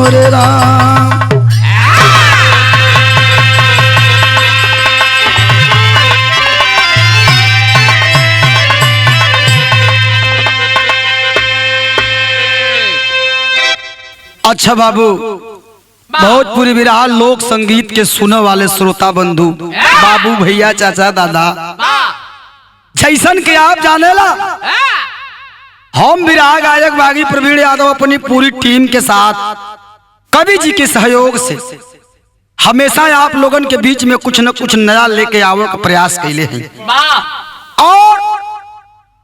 मोरे राम। अच्छा बाबू, भोजपुरी विरहा लोक संगीत के सुने वाले श्रोता बंधु, बाबू भैया चाचा दादा, जैसन के आप जानेला, हम विरहा गायक बागी प्रवीण यादव अपनी पूरी टीम के साथ कवि जी के सहयोग से हमेशा आप लोगन के बीच में कुछ न कुछ नया लेके आवे का प्रयास कैले हैं। और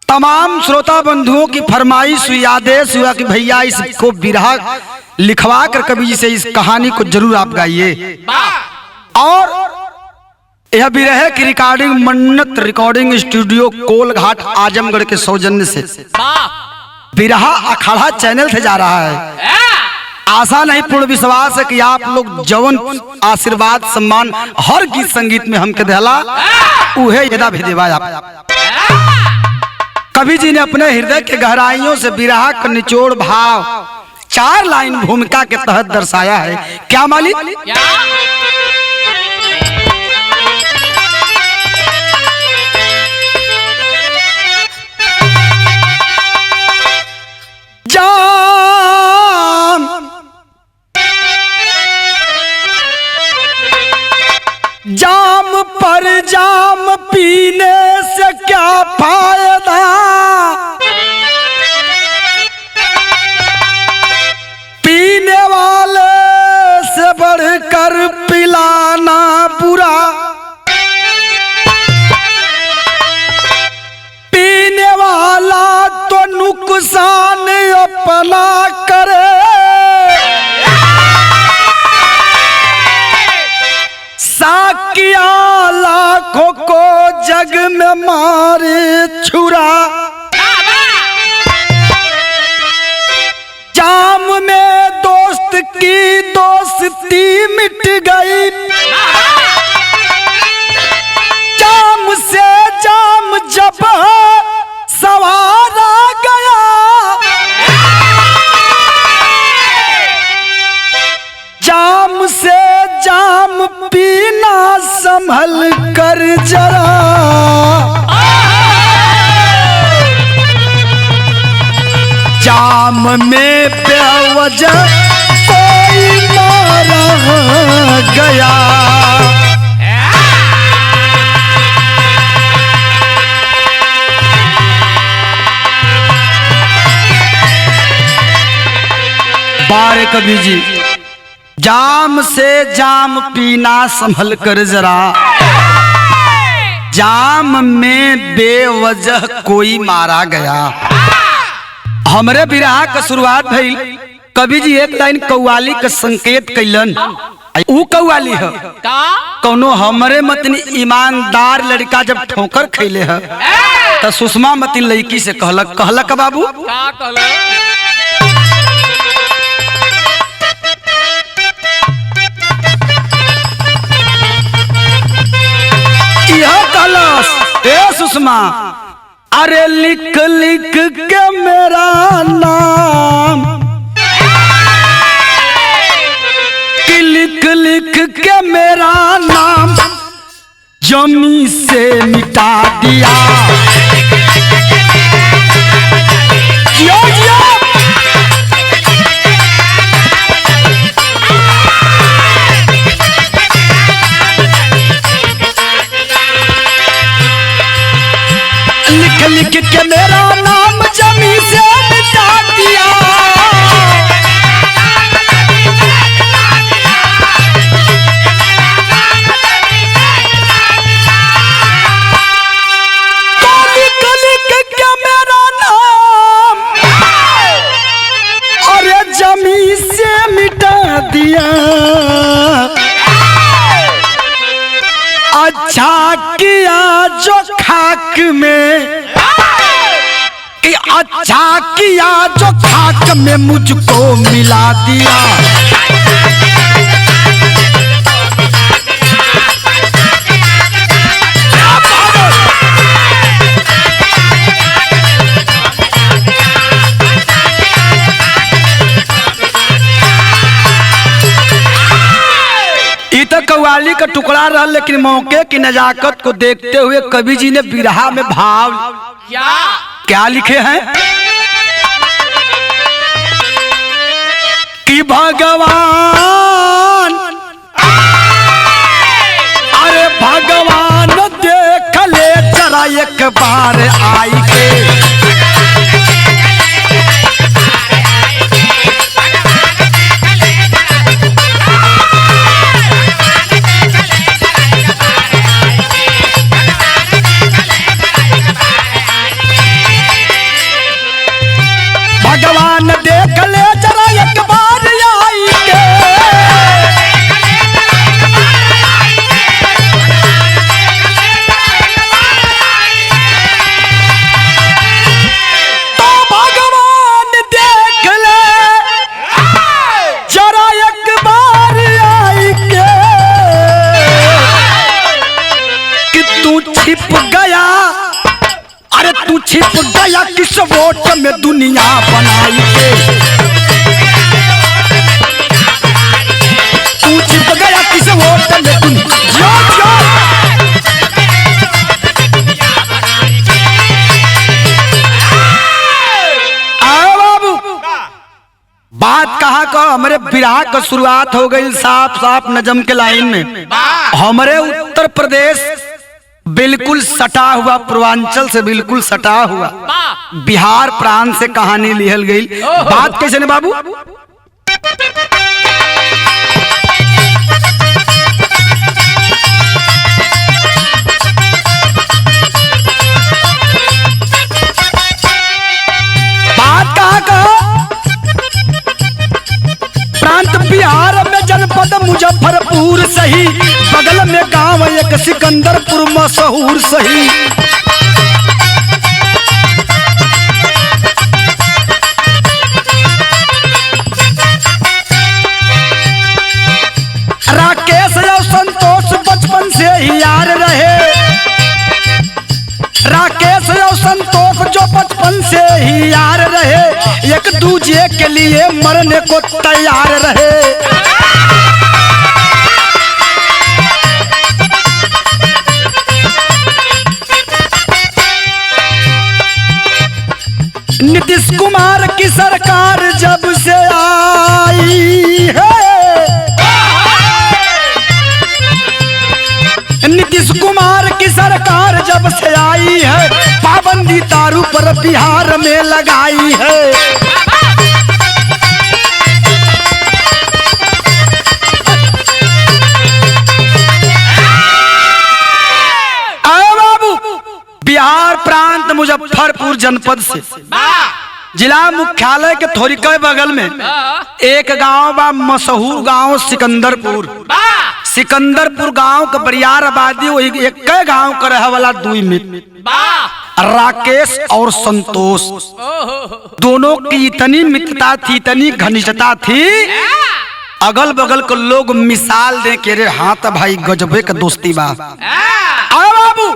तमाम श्रोता बंधुओं की फरमाइश हुई, आदेश हुआ कि भैया इसको विरहा लिखवा कर कवि जी से इस कहानी को जरूर आप गाइए। और यह विरह की रिकॉर्डिंग मन्नत रिकॉर्डिंग स्टूडियो कोलघाट आजमगढ़ के सौजन्य से विरहा अखाड़ा चैनल से जा रहा है। आशा नहीं, पूर्ण विश्वास है कि आप लोग जवन आशीर्वाद सम्मान हर गीत संगीत में हमके देला उहे यदा भेदेवा। कवि जी ने अपने हृदय के गहराइयों से विरहा का निचोड़ भाव 4 लाइन भूमिका के तहत दर्शाया है। क्या मालिक? जाम जाम पर जाम पीने से क्या फायदा, पीने वाले से बढ़कर पिलाना बुरा, पीने वाला तो नुकसान अपना करे, साकिया लाखों को जग में मारे छुरा, जाम में दोस्त की दोस्ती मिट गई, जाम से जाम जब सवारा गया, जाम से जाम पीना संभल कर जरा, जाम में बेवजह कोई न रह गया। बारे कवि जी, जाम से जाम पीना संभल कर जरा, जाम में बेवजह कोई मारा गया। हमरे विरहा का शुरुआत भई, कवि जी एक लाइन कव्वाली का संकेत कैलन। ऊ कव्वाली है कौनो हमरे मतनी ईमानदार लड़का जब ठोकर खैले है तो सुषमा मती लड़की से कहलक बाबू ए सुषमा, अरे लिख लिख के मेरा नाम, कि लिख लिख के मेरा नाम जमी से मिटा दिया। जियो जियो लिख लिख के मेरा नाम जमी से मिटा दिया। तो लिख लिख के मेरा नाम अरे जमी से मिटा दिया। अच्छा किया जो खाक में, अच्छा किया जो खाक में मुझको मिला दिया। वाली का टुकड़ा रहा, लेकिन मौके की नजाकत को देखते हुए कवि जी ने बिरहा में भाव क्या लिखे हैं कि भगवान, अरे भगवान देख ले जरा एक बार आई के, भगवान देख ले जरा एक बार आई के, तो भगवान देख ले जरा एक बार आई के कि तू छिप गया, अरे तू छिप गया किस वोट में दुनिया बनाई के, तू छिप गया किस वोट में दुनिया। आओ बाबू, बात कहाँ का हमारे बिरहा का शुरुआत हो गई साफ साफ नजम के लाइन में। हमारे उत्तर प्रदेश बिल्कुल सटा हुआ, पूर्वांचल से बिल्कुल सटा हुआ बिहार प्रांत से कहानी लिहल गई। बात कैसे ने बाबू, बात कहाँ का, प्रांत बिहार में जनपद मुजफ्फरपुर सही, बगल में गांव एक सिकंदरपुर मशहूर सही। राकेश और संतोष बचपन से ही यार रहे, राकेश और संतोष जो बचपन से ही यार रहे, एक दूजे के लिए मरने को तैयार रहे। नीतीश कुमार की सरकार जब से आई है, नीतीश कुमार की सरकार जब से आई है, पाबंदी दारू पर बिहार में लगाई है। बिहार प्रांत मुजफ्फरपुर जनपद से जिला मुख्यालय के थोड़ी के बगल में एक गांव बा, मशहूर गांव सिकंदरपुर। सिकंदरपुर गांव के बरियार आबादी वही एक गांव का रहे वाला दुई मित्र राकेश और संतोष, दोनों की इतनी मित्रता थी, इतनी घनिष्ठता थी, अगल बगल के लोग मिसाल दे के रे हाँ तो भाई गजबे का दोस्ती बा। बाबू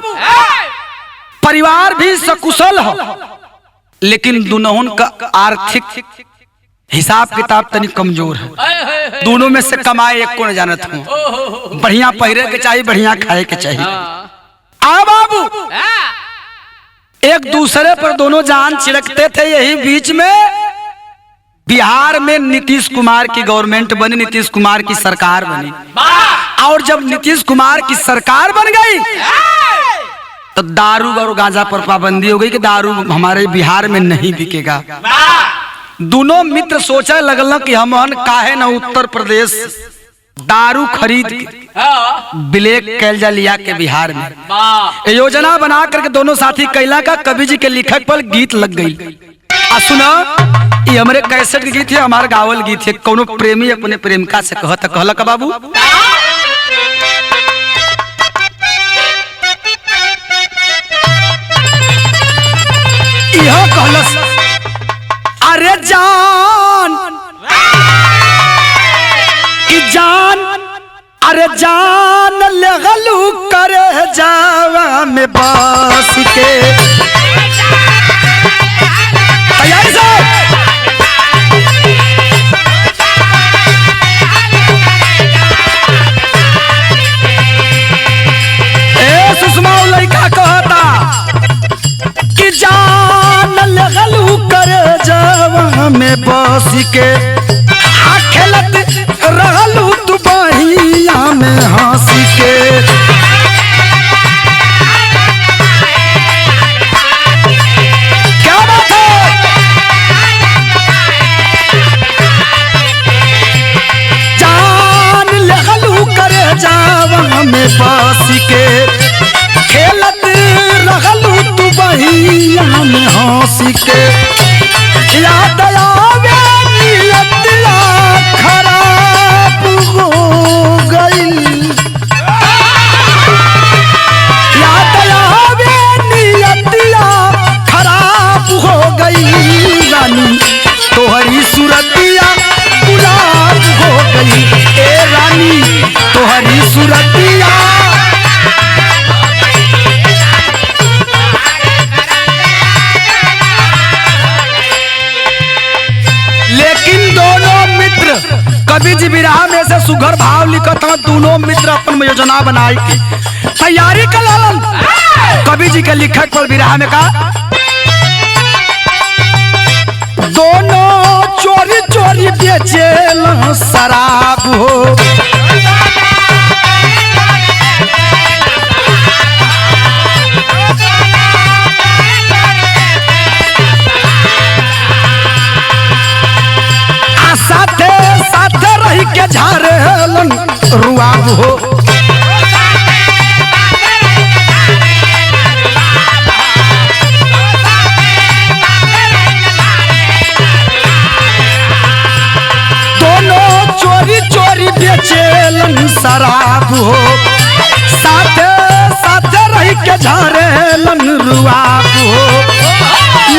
परिवार भी सकुशल हो, लेकिन दोनों का आर्थिक हिसाब किताब तनी कमजोर है। दोनों में से कमाए एक को न जानत हूँ, बढ़िया पहरे के चाहिए, बढ़िया खाए के चाहिए। आ बाबू एक दूसरे पर दोनों जान छिड़कते थे। यही बीच में बिहार में नीतीश कुमार की गवर्नमेंट बनी, नीतीश कुमार की सरकार बनी। और जब नीतीश कुमार की सरकार बन गई तो दारू और गांजा पर पाबंदी हो गई कि दारू हमारे बिहार में नहीं बिकेगा। दोनों मित्र सोचा लगल कि हम काहे न उत्तर प्रदेश दारू खरीद के ब्लैक कैल जा लिया के बिहार में। योजना बना करके दोनों साथी कैला का कवि जी के लिखक पर गीत लग गई। सुना ये हमारे कैसेट के गीत है, हमारे गावल गीत है। कोनो प्रेमी अपने प्रेमिका से कहला का बाबू यह कहलस, अरे जान की जान, अरे जान लगलू करे जावा में बास के। तैयारी से फांसी के खेलत रहलू तू बहिया में हंसी के क्या बात है जान लगलू करे जावा में फांसी के खेलत रहलू तू बहिया में हंसी के याद आवे नियतिया खराब हो गई याद आवे नियतिया खराब हो गई रानी तोहरी सूरतिया गुलाब हो गई ए रानी तोहरी सूरतिया कवि जी विरह में से सुघर भाव लिखत हैं दोनों मित्र अपन योजना बनाई के तैयारी कर लालन कवि जी के लिखक पर विरह में का दोनों चोरी चोरी बेचेल शराब हो साथे साथे रही के झारेलन रुआब हो दोनों चोरी चोरी बेचेलन शराब हो साथे साथे रही के झारेलन रुआब हो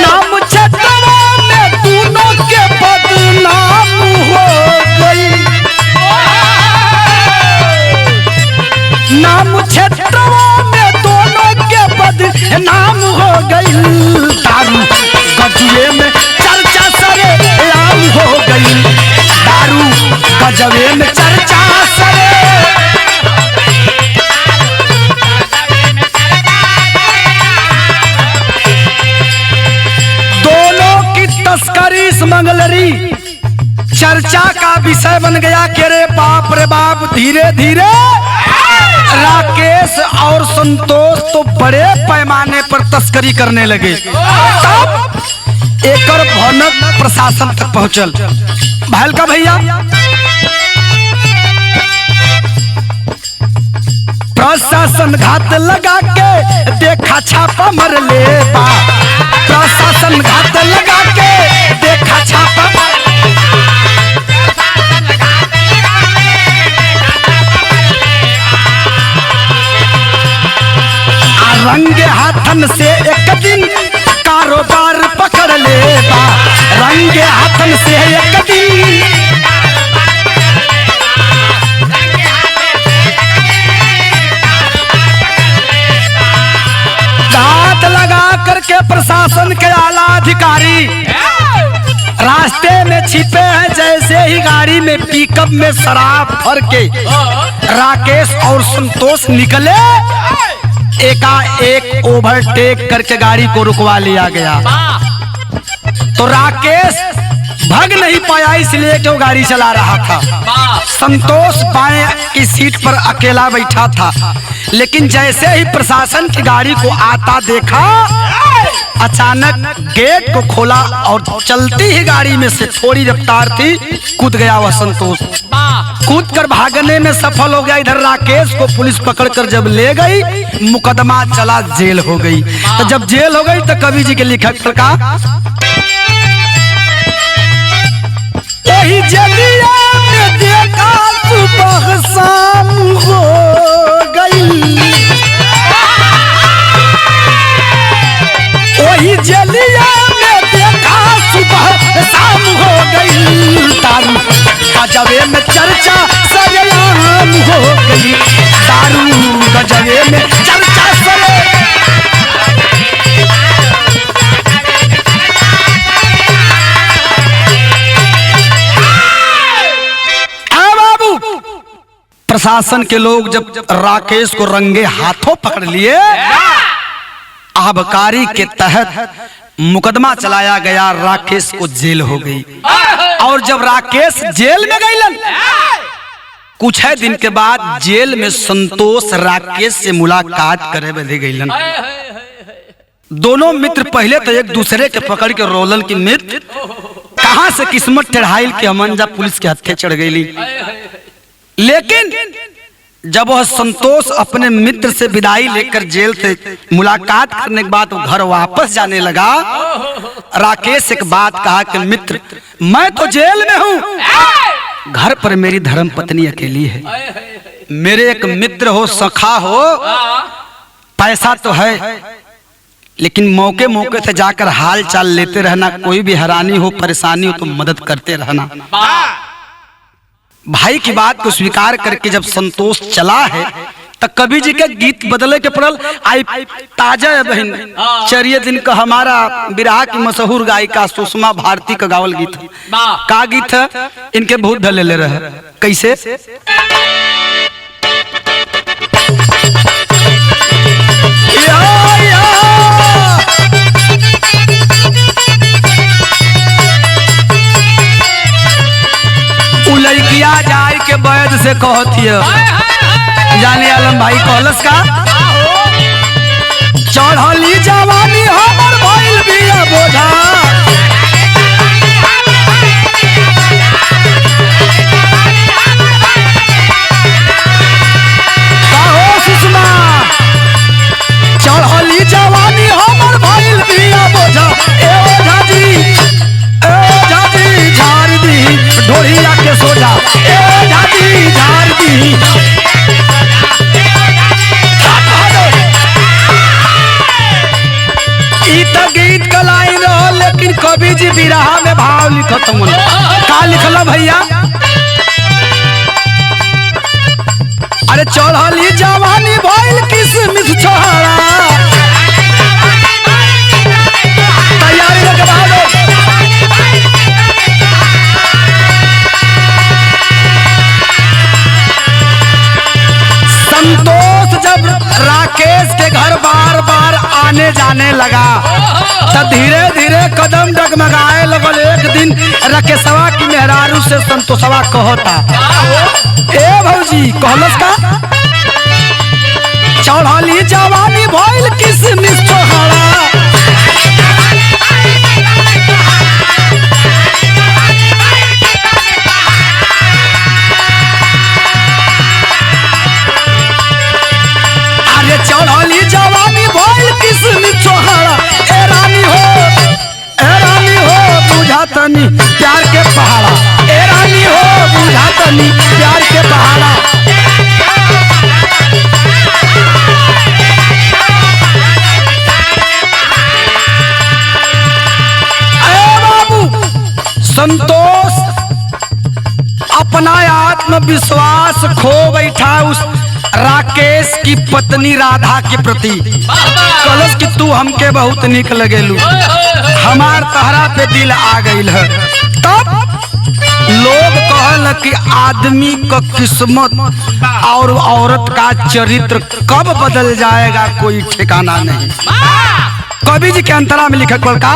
नाम छटवा में दोनों के बदनाम हो गई नाम छटवा में दोनों के बदनाम हो गई दारू गजुए में चर्चा सरे आम हो गई दारू गजुए में चर्चा सरे तस्करी स्मगलरी चर्चा का विषय बन गया कि रे बाप धीरे धीरे राकेश और संतोष तो बड़े पैमाने पर तस्करी करने लगे तब एकर भनक प्रशासन तक पहुंचल भैल का भैया प्रशासन घात लगा के देखा छापा मर ले बा प्रशासन घात लगा के देखा छापा रंगे हाथन से एक दिन कारोबार पकड़ ले बा रंगे हाथन से एक दिन घात लगा करके प्रशासन के आला अधिकारी रास्ते में छिपे हैं जैसे ही गाड़ी में पिकअप में शराब भर के राकेश और संतोष निकले एकाएक ओवरटेक करके गाड़ी को रुकवा लिया गया तो राकेश भाग नहीं पाया इसलिए कि वो गाड़ी चला रहा था संतोष बाएं की सीट पर अकेला बैठा था लेकिन जैसे ही प्रशासन की गाड़ी को आता देखा अचानक गेट को खोला और चलती ही गाड़ी में से थोड़ी रफ्तार थी कूद गया वह संतोष कूद कर भागने में सफल हो गया इधर राकेश को पुलिस पकड़कर जब ले गई मुकदमा चला जेल हो गई तो जब जेल हो गई तो कवि जी के लिखक का वही जलिया में देखा सुबह शाम हो गई वही जलिया में देखा सुबह शाम हो गई दारू गजबे में चर्चा सरेआम हो गई दारू गजबे में चर्चा सरे प्रशासन के लोग जब राकेश को रंगे हाथों पकड़ लिए आबकारी के तहत मुकदमा चलाया गया, राकेश को जेल हो गई। और जब राकेश जेल में गईलन, कुछ है दिन के बाद जेल में संतोष राकेश से मुलाकात करे बदे गईलन। दोनों मित्र पहले तो एक दूसरे के पकड़ के रोलन की मित्र कहां से किस्मत टेढ़ाइल के अमन जा पुलिस के हत्थे चढ़ गई। लेकिन जब वह संतोष अपने मित्र से विदाई लेकर जेल से मुलाकात करने के बाद वो घर वापस जाने लगा, राकेश एक बात कहा कि मित्र मैं तो जेल में हूं, घर पर मेरी धर्म पत्नी अकेली है, मेरे एक मित्र हो, सखा हो, पैसा तो है, लेकिन मौके मौके से जाकर हाल चाल लेते रहना, कोई भी हैरानी हो परेशानी हो तो मदद करते रहना। भाई की बात को स्वीकार करके जब संतोष चला है तो कवि जी के गीत बदले के पड़ल। आई ताजा है बहन, चरिये दिन का हमारा बिरहा की मशहूर गायिका सुषमा भारती का गावल गीत है। का गीत है, इनके बहुत ढले ले रहे, कैसे लड़किया जाय के बैद से कहती है, जाने आलम भाई कहलस का चढ़ली जवानी हमर भइल बिया बोझा, कहो सुषमा चढ़ली जवानी हमर भइल बिया बोझा, ए ओझा जी झाड़ दी ढोलिया के सोजा, ए झाड़ी झाड़ दी। ई तो गीत का लाइन रहा, लेकिन कवि जी बिरहा में भाव लिखत मन का लिखला भैया, अरे चढ़ली जवानी भइल किसमिस छोहरा, तैयारी लगे भागो। संतोष जब राकेश के घर बार बार आने जाने लगा तो धीरे धीरे कदम डगमगाए लगल। एक दिन राकेशवा की मेहरारू से संतोषवा कहता, ए भौजी कहलस का चढ़ली जवानी भइल किसमिस छोहरा, चढ़ली जवानी भइल किसमिस छोहरा, ए रानी हो बुझा तनी प्यार के पहाड़ा, ए रानी हो बुझा तनी प्यार के पहाड़ा। ए बाबू संतोष अपना आत्मविश्वास खो बैठा उस राकेश की पत्नी राधा के प्रति। कलश कि तू हमके बहुत निक लगेलू, हमार तहरा पे दिल आ गईल है। तब लोग कहल कि आदमी का किस्मत और औरत का चरित्र कब बदल जाएगा कोई ठिकाना नहीं। कवि जी के अंतरा में लिखा का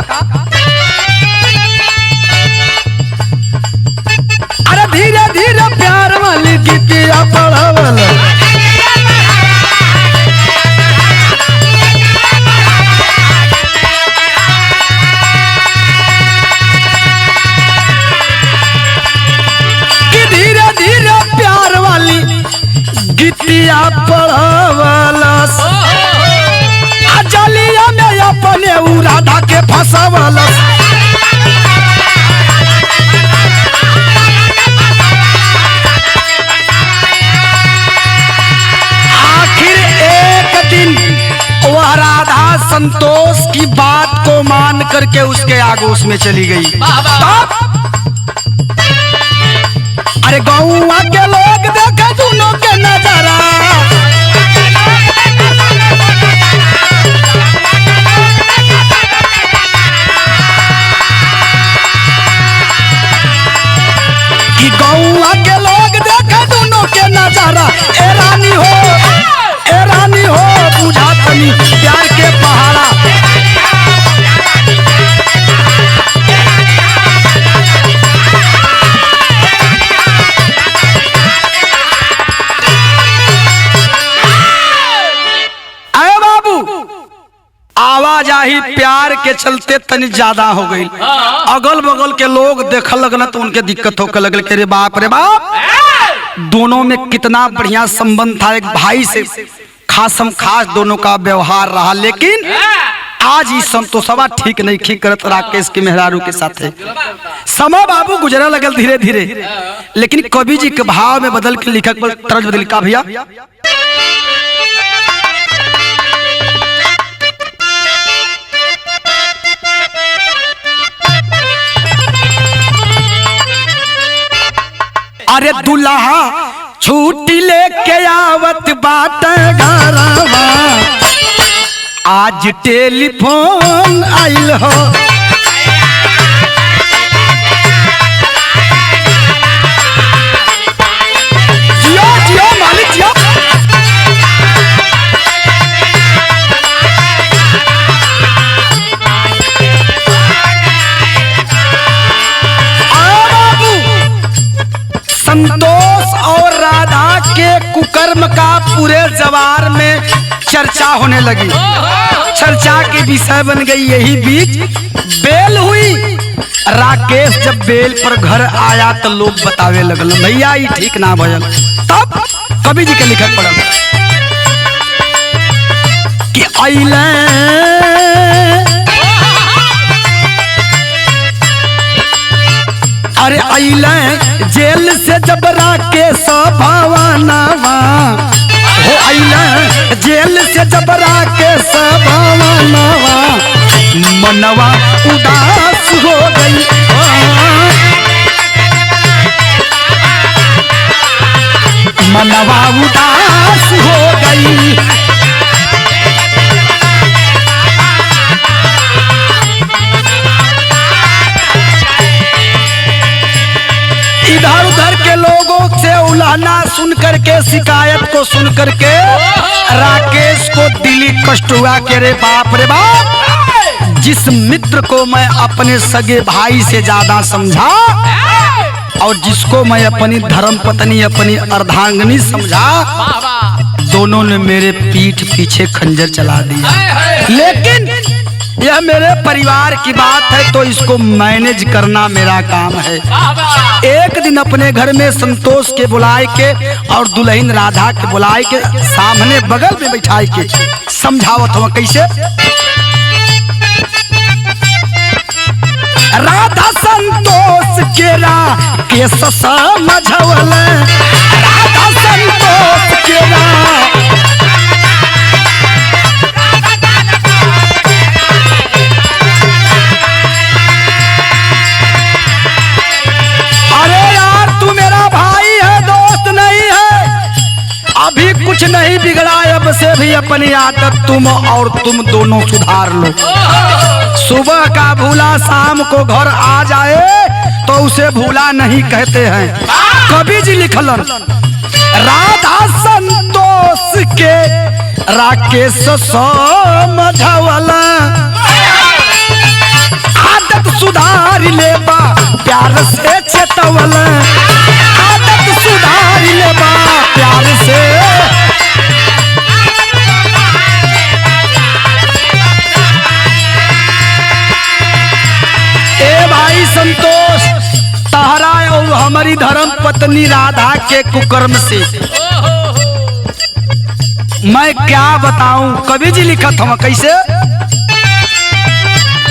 अरे धीरे धीरे प्यार वाली गीतिया पढ़वल, गीतिया पढ़वलस, जलिया में अपने उ राधा के फंसवलस। आखिर एक दिन वह राधा संतोष की बात को मान करके उसके आगोश में चली गई। अरे गौवा के लोग देखे दोनों के नजारा, कि गौवा के लोग देखे दोनों के नजारा, ए रानी हो बुझा तनी प्यार के पहाड़ा। के चलते तनी ज्यादा हो गई। अगल बगल के लोग देख लगल तो उनके दिक्कत होकर लगल के रे बाप दोनों में कितना बढ़िया संबंध था, एक भाई से खासम खास दोनों का व्यवहार रहा। लेकिन आज इस संतोषवा ठीक नहीं खी करत राकेश के मेहरारू के साथ है। समय बाबू गुजरा लगल धीरे धीरे, लेकिन कवि जी के भाव में बदल के लिखक पर तरज बदल का भैया। अरे दुल्हा छुट्टी लेके आवत बाट घरवा, आज टेलीफोन आइल हो। जियो जियो मालिक जियो। संतोष और राधा के कुकर्म का पूरे जवार में चर्चा होने लगी। चर्चा के विषय बन गई यही बीच बेल हुई। राकेश जब बेल पर घर आया तो लोग बतावे लगल भैया ये ठीक ना भयल। तब कवि जी के लिखत पड़ल कि अइले अरे अइले जेल से जब राकेश भवनवा हो, अइले जेल से जब राकेश भवनवा, मनवा उदास हो गई। मनवा उदास हो गई। इधर उधर के लोगों से उलाहना सुन करके, शिकायत को सुन करके राकेश को दिली कष्ट हुआ कि रे बाप, जिस मित्र को मैं अपने सगे भाई से ज्यादा समझा और जिसको मैं अपनी धर्म पत्नी, अपनी अर्धांगिनी समझा, दोनों ने मेरे पीठ पीछे खंजर चला दिया। लेकिन यह मेरे परिवार की बात है तो इसको मैनेज करना मेरा काम है। एक दिन अपने घर में संतोष के बुलाए के और दुल्हन राधा के बुलाए के सामने बगल में बैठाए के समझावत हो। कैसे? राधा संतोष के राकेश समझवल, राधा संतोष के अभी कुछ नहीं बिगड़ा, अब से भी अपनी आदत तुम और तुम दोनों सुधार लो। सुबह का भूला शाम को घर आ जाए तो उसे भूला नहीं कहते हैं। कवि जी लिखलन राधा संतोष के राकेश समझवला, आदत सुधार लेबा प्यार से चेतवला, आदत सुधार लेबा प्यार से। ए भाई संतोष, तहरा और हमारी धर्म पत्नी राधा के कुकर्म से मैं क्या बताऊं। कवि जी लिखत हम कैसे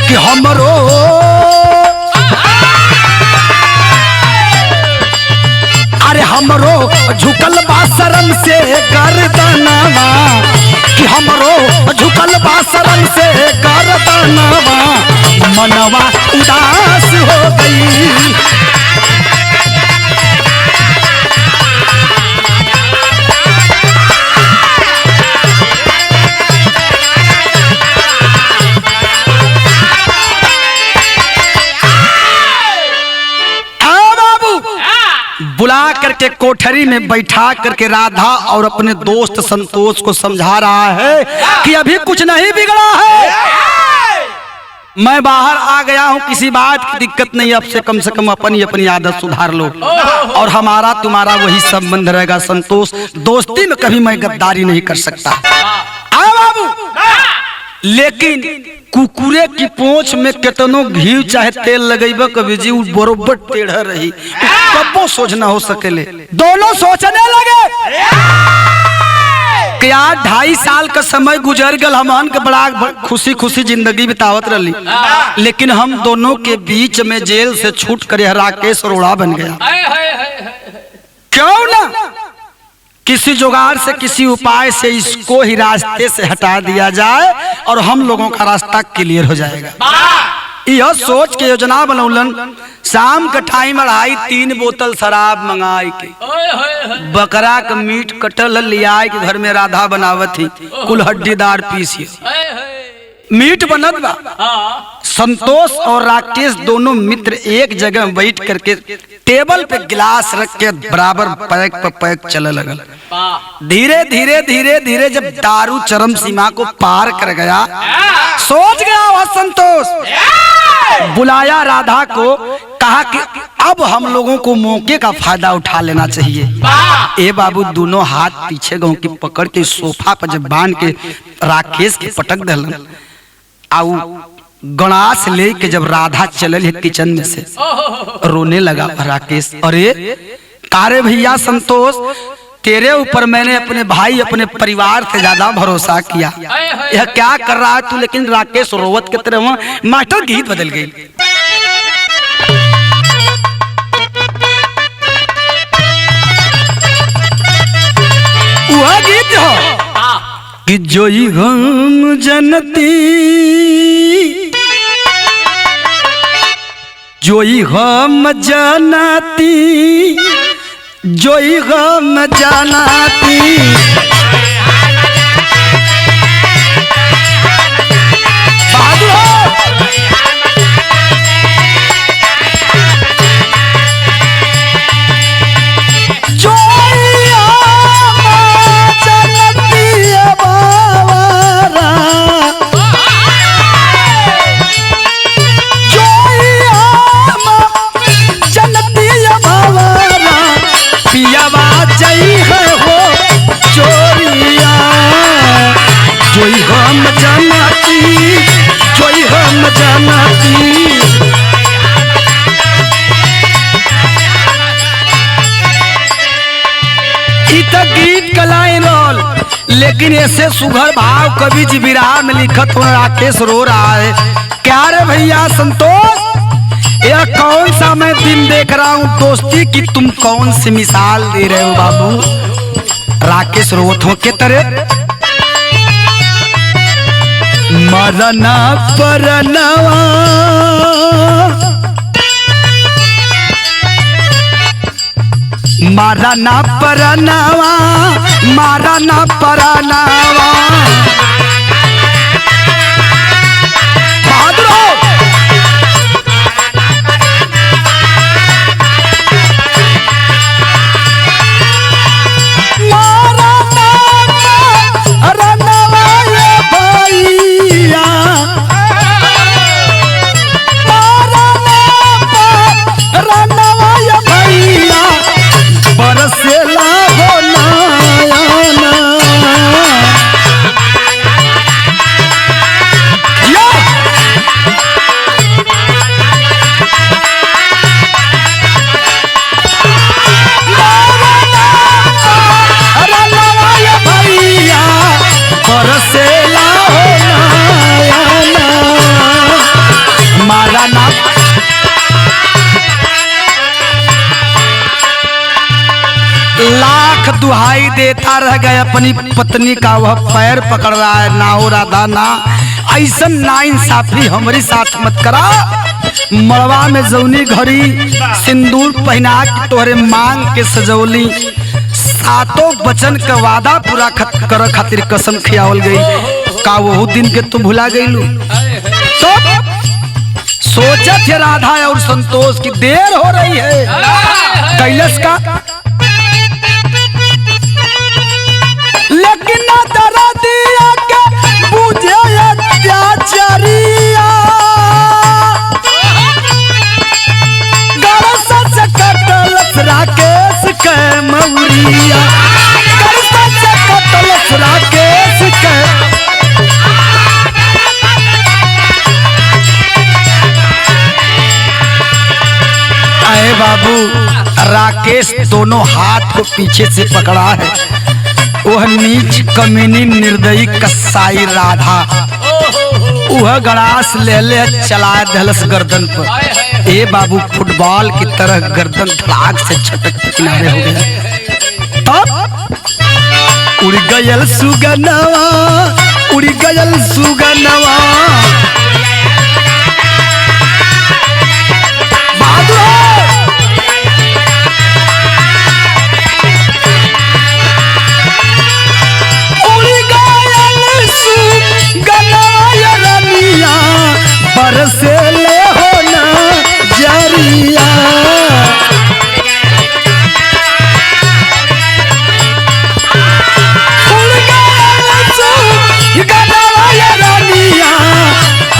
कि हमरो अरे हमरो झुकल बा शर्म से गर्दनवा, कि हमरो झुकल बा शर्म से गर्दनवा, मनवा उदास हो गई। बुला करके कोठरी में बैठा करके राधा और अपने दोस्त संतोष को समझा रहा है कि अभी कुछ नहीं बिगड़ा है, मैं बाहर आ गया हूँ, किसी बात की दिक्कत नहीं, अब से कम अपनी अपनी आदत सुधार लो और हमारा तुम्हारा वही संबंध रहेगा। संतोष, दोस्ती में कभी मैं गद्दारी नहीं कर सकता। आओ बाबू, लेकिन कुकुरे की पोंछ में कितनो घी चाहे तेल लगेबा कभी जी बरोबर टेढ़ा रही, कबो सोच ना हो सकेले। दोनों सोचने लगे कि यार 2.5 साल का समय गुजर गल, हमन के बड़ा खुशी खुशी जिंदगी बितावत रही, लेकिन हम दोनों के बीच में जेल से छूट कर राकेश अरोड़ा बन गया। क्यों ना किसी जुगाड़ से, किसी उपाय से इसको ही रास्ते से हटा दिया जाए और हम लोगों का रास्ता क्लियर हो जाएगा। यह सोच के योजना बनौलन। शाम का टाइम 2.5-3 बोतल शराब मंगाई के, बकरा का मीट कटल लिया के घर में राधा बनावत थी, कुल हड्डीदार पीस मीट बनत बा। संतोष और राकेश दोनों मित्र एक जगह बैठ करके टेबल पे गिलास रख के बराबर पैक पे पैक चले लगल। धीरे धीरे धीरे धीरे जब दारू चरम सीमा को पार कर गया, सोच गया वह संतोष, बुलाया राधा को, कहा कि अब हम लोगों को मौके का फायदा उठा लेना चाहिए। ए बाबू दोनों हाथ पीछे गौ की पकड़ के सोफा पर जब बांध के राकेश के पटक दलन, आउ गणास ले के जब राधा चलल है किचन में से, रोने लगा राकेश। अरे तारे भैया संतोष, तेरे ऊपर मैंने अपने भाई अपने परिवार से ज्यादा भरोसा किया, यह क्या कर रहा है तू? लेकिन राकेश रोवत के तरह मास्टर गीत बदल गई। वह गीत हो कि जोई गम जनती, जोई गम जानती, जोई गम जानती, बहादुर हो। जोई हम जानती, जोई हम जानती। गीत कलाइन रोल, लेकिन ऐसे सुघर भाव कवि जी विराह में लिखत हो राकेश रो रहा है। क्या रे भैया संतोष, यह कौन सा मैं दिन देख रहा हूँ दोस्ती की, तुम कौन सी मिसाल दे रहे हो बाबू? राकेश रोवत हो के तरह मरना परनवा, मरना परनवा, मरना परनवा। बहादुर हो। लाख दुहाई देता रह गए अपनी पत्नी का, वह पैर पकड़ रहा है, ना हो राधा ना, ऐसा ना इंसाफी हमारी साथ मत करा। मड़वा में जौनी घड़ी सिंदूर पहना के तोहरे मांग के सजौली, सातों वचन का वादा पूरा कर खातिर कसम खियावल गई, का वो दिन के तू भुला गईलू? तो सोचत है राधा और संतोष की देर हो रही है, कैलस का लेकिन ना दरा दिया के बुझे अत्याचारिया, गरसा से कटलस राकेश के मौरिया, गरसा से कटलस राकेश के बाबू राकेश दोनों हाथ को पीछे से पकड़ा है। वह नीच कमीनी निर्दयी कसाई राधा वह गड़ास ले ले चला धलस गर्दन पर। ए बाबू फुटबॉल की तरह गर्दन धड़ाक से छटक के किनारे हो गया। तब उड़ गयल सुगनवा, उड़ गयल सुगनवा। बरसे ले होना जरिया।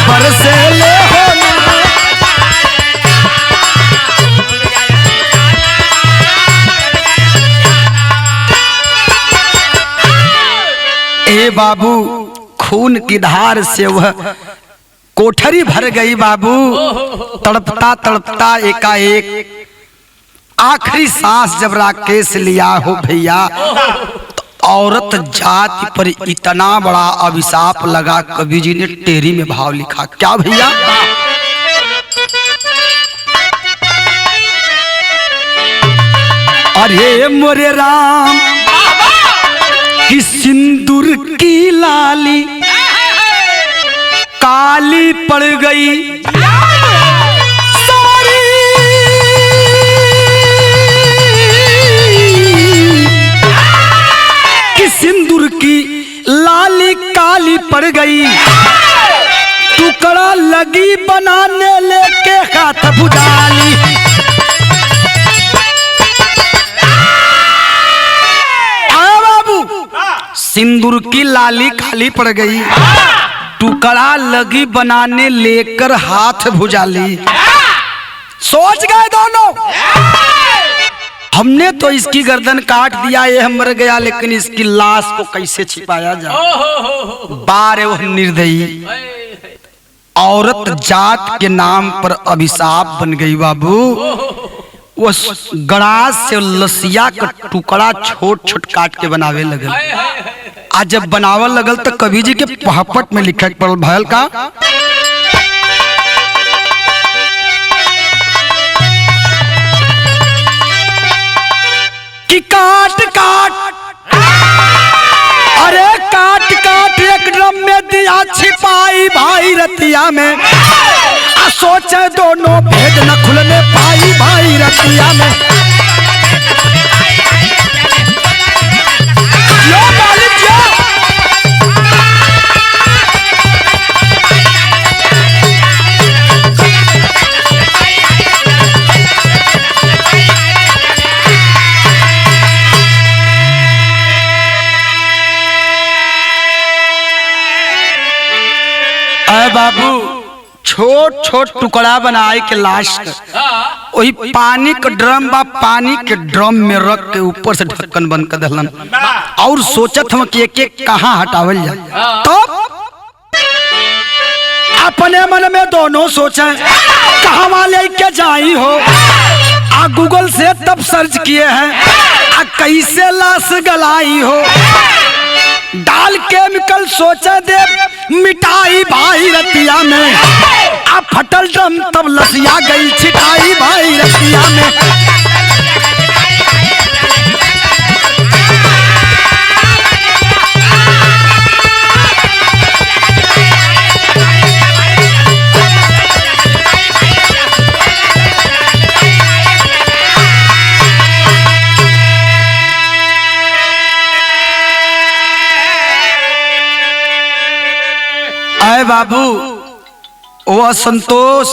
बरसे ले होना। ए बाबू खून की धार से वह कोठरी भर गई बाबू। तड़पता तड़पता एकाएक आखिरी सांस जब राकेश लिया हो भैया, तो औरत जाति पर इतना बड़ा अभिशाप लगा। कवि जी ने टेरी में भाव लिखा, क्या भैया? अरे मोरे राम की सिंदूर की लाली काली पड़ गई सारी। कि सिंदूर की लाली काली पड़ गई, टुकड़ा लगी बनाने लेके हाथ भुजाली। बाबू सिंदूर की लाली काली पड़ गई, टुकड़ा लगी बनाने लेकर हाथ भुजाली। सोच गए दोनों, हमने तो इसकी गर्दन काट दिया, ये मर गया, लेकिन इसकी लाश को कैसे छिपाया जाए। बारे वह निर्दयी औरत जात के नाम पर अभिशाप बन गई बाबू। वो गड़ास से लसिया का टुकड़ा छोट छोट काट के बनावे लगल। आज जब बनावल लगल तो कवि जी के पहपट में लिखा पड़ल भयल का, कि काट काट, अरे काट काट एक ड्रम में दिया छिपाई भाई रतिया में। सोचे दोनों भेद न खुलने पाई भाई रतिया में। यो मालिक यो। अरे बाबू छोट छोट टुकड़ा बनाए के लाश वही पानी का ड्रम बा, पानी के ड्रम में रख के ऊपर से ढक्कन बंद कर दलन और सोचत हम कि एक एक कहाँ हटावल जाए। तो अपने मन में दोनों सोचे कहाँ वाले के जाई हो। आ गूगल से तब सर्च किए हैं आ कैसे लाश गलाई हो। डाल केमिकल सोचे दे मिटाई भाई रतिया में। आ फटल ड्रम तब लसिया गई छिटाई भाई रतिया में। अरे बाबू वो संतोष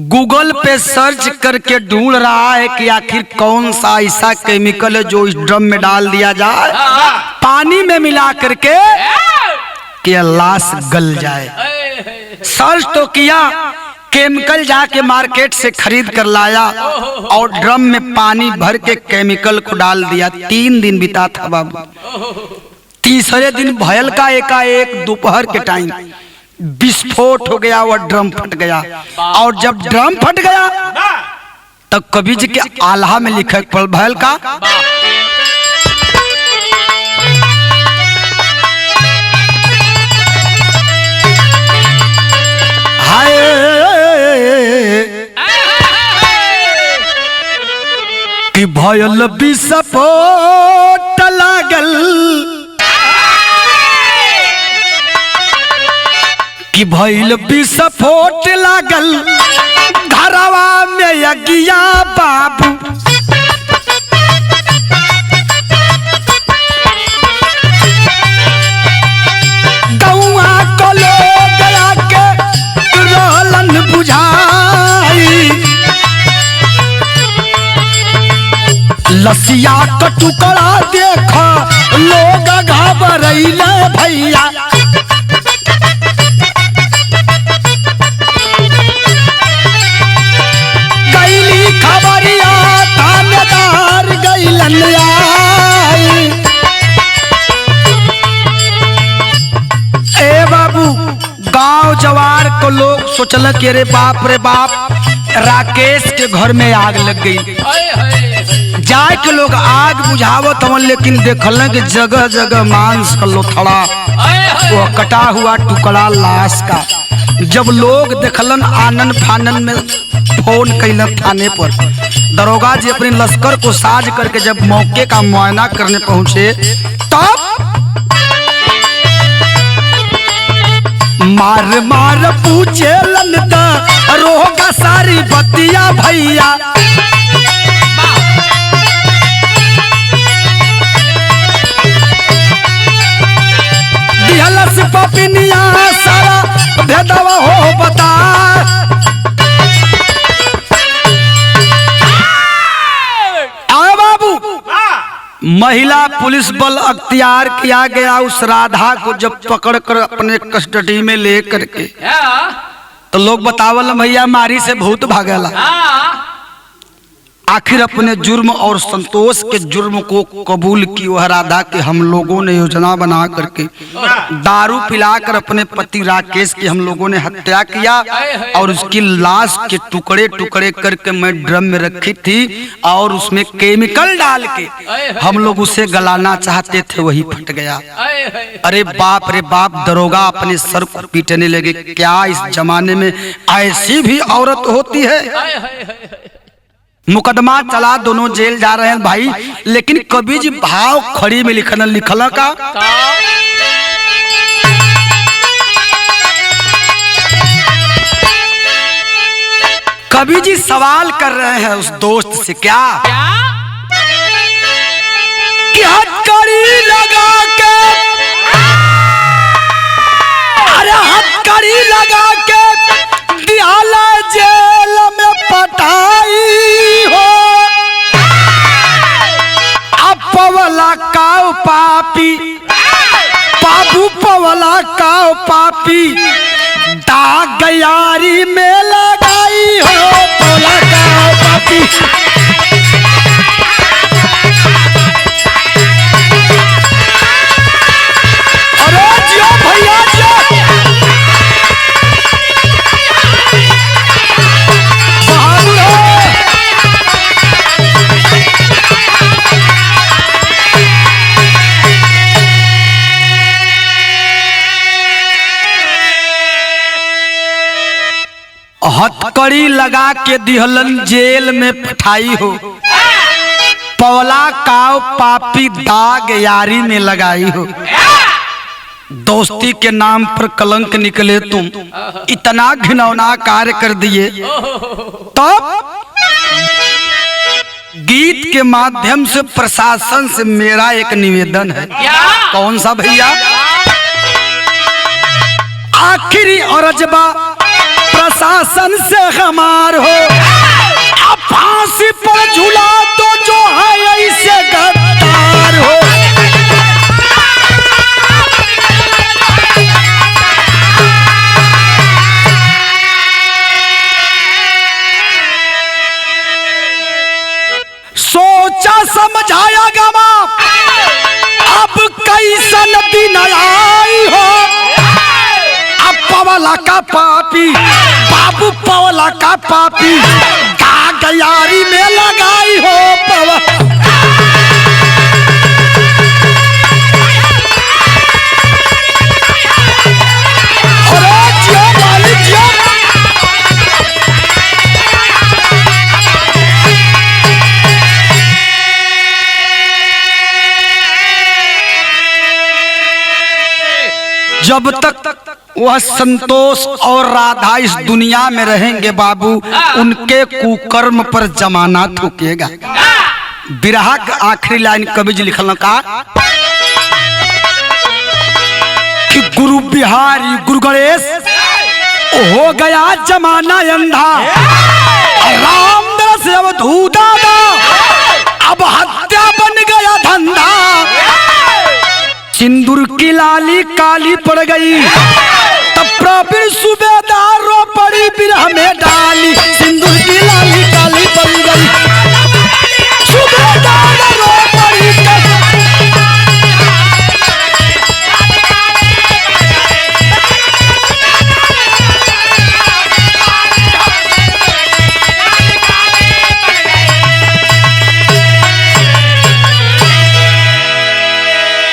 गूगल पे सर्च करके ढूंढ रहा है कि आखिर कौन सा ऐसा केमिकल है जो इस ड्रम में डाल दिया जाए पानी में मिला करके कि लाश गल जाए। सर्च तो किया, केमिकल जाके मार्केट से खरीद कर लाया और ड्रम में पानी भर के केमिकल को डाल दिया। 3 दिन बीता था बाबू। तीसरे दिन भयल का एकाएक दोपहर के टाइम विस्फोट हो गया, वह ड्रम फट गया। और जब ड्रम फट गया तब कवि जी के आल्हा में लिखे पल भैल का हाय कि भयल विस्फोट लागल कि भइल विस्फोट लागल घरवा में अगिया बाबू गौआ को लोग आके रहलन बुझाई लसिया का टुकड़ा देख लोग घबरैले भैया खबरिया थानेदार गइलन आई ए बाबू गांव जवार को लोग सोचल कि अरे बाप रे बाप राकेश के घर में आग लग गई जाए के लोग आग बुझावत हवन लेकिन देखल कि जगह जगह मांस का लोथड़ा वो कटा हुआ टुकड़ा लाश का जब लोग देखलन आनन फानन में फोन कैलन थाने पर दरोगा जी अपने लश्कर को साज करके जब मौके का मुआयना करने पहुंचे तब मार मार पूछे लनता रोगा सारी बतिया भैया दिहलस पपिनिया सारा भेदवा हो बता महिला पुलिस बल अख्तियार किया गया उस राधा को जब पकड़कर अपने कस्टडी में ले करके तो लोग बतावल भैया मारी से भूत भागेला आखिर अपने जुर्म और संतोष के जुर्म को कबूल की वह राधा के हम लोगों ने योजना बना करके दारू पिलाकर अपने पति राकेश की हम लोगों ने हत्या किया और उसकी लाश के टुकड़े टुकड़े करके मैं ड्रम में रखी थी और उसमें केमिकल डाल के हम लोग उसे गलाना चाहते थे वही फट गया। अरे बाप दरोगा अपने सर को पीटने लगे क्या इस जमाने में ऐसी भी औरत होती है। मुकदमा चला दोनों जेल जा रहे हैं भाई लेकिन कवि जी भाव खड़ी में लिखल का कवि जी सवाल कर रहे हैं उस दोस्त से क्या कि हथकड़ी लगा के अरे हथकड़ी लगा के दिहाला जेल में पटाई हो अब पवला काव पापी बाबू पवला काव पापी दाग यारी में लगाई हो पवला काव पापी अरे जियो भैया जियो हथकड़ी लगा के दिहलन जेल में पठाई हो पवला काव पापी दाग यारी में लगाई हो दोस्ती के नाम पर कलंक निकले तुम इतना घिनौना कार्य कर दिए। तब गीत के माध्यम से प्रशासन से मेरा एक निवेदन है। कौन सा भैया? आखिरी औरजबा प्रशासन से हमार हो अब फांसी पर झूला तो जो है ऐसे गद्दार हो। सोचा समझाया गवा अब कैसन दिन आई हो। अब पवला का पापी बाबू पवला का पापी दाग यारी जब तक वह संतोष और राधा इस दुनिया में रहेंगे बाबू, उनके कुकर्म पर जमाना थूकेगा। बिरहा का आखिरी लाइन कवि जी लिखल का कि गुरु बिहारी गुरु गणेश हो गया जमाना अंधा, रामदास अवधूत दादा अब हत्या बन गया धंधा। सिंदूर की लाली काली पड़ गई, तब प्रवीण सूबेदार रो पड़ी बिरह में डाली। सिंदूर की लाली काली पड़ गई।